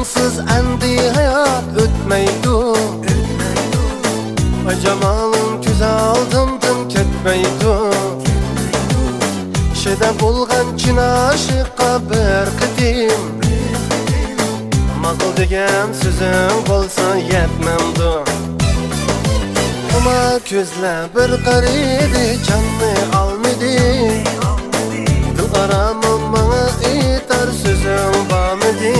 Sensiz endi hayat ötmeydu. Ay cemalın göz aldımdan ketmeydu. Şeyde bulgan çin aşıkka bir kıdım. Maqul degen sözün bolsa yetmemdu. Ama gözle bir qaridi canını almadı. Dil aramam bana itar sözün bağmadı.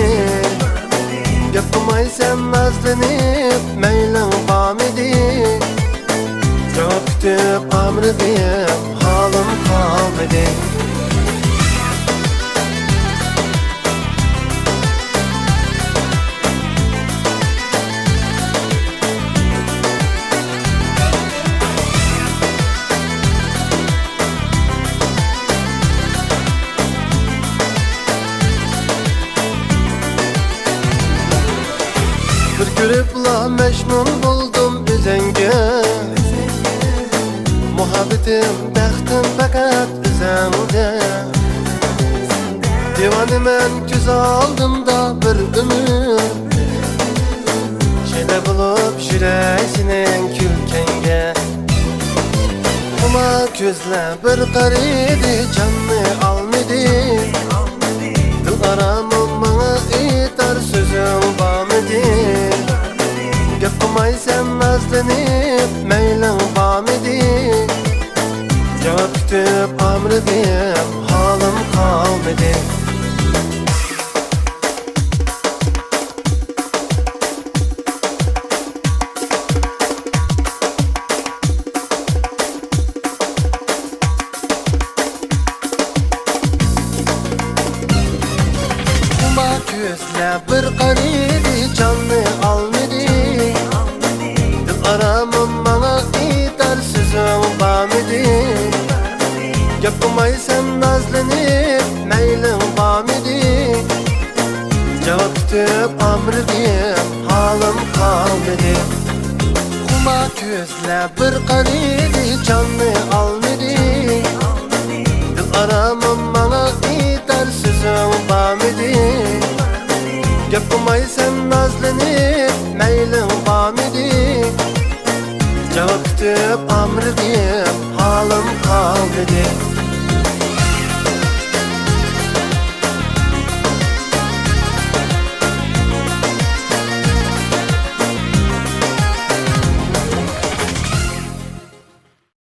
Yapmaysan nazlanıp meylan bağmadı. Cevap kütüp amrıdım halim kalmadı. Görüp-la mecnun buldum özenge. Muhabbetim, bəxtim fakat özende. Divanımen göz aldımda bir ömür. Şeyde bulup yüreğsinin külkenge. Ama gözle bir qaridi canını almadı. Dil aramam bana itar sözüm bağmadı. Yapmaysan nazlanıp meylan bağmadı. Cevap kütüp amrıdım halim kalmadı. Kuma gözle bir qaridi canını almadı. Aramam bana itar sözüm bağmadı. Yapmaysan nazlanıp meylim bağmadı. Cevap kütüp amrıdım halim kalmadı. Kuma gözle bir qaridi canını almadı. Dil aramam bana itar sözüm bağmadı. Yapmaysan nazlanıp meylim bağmadı.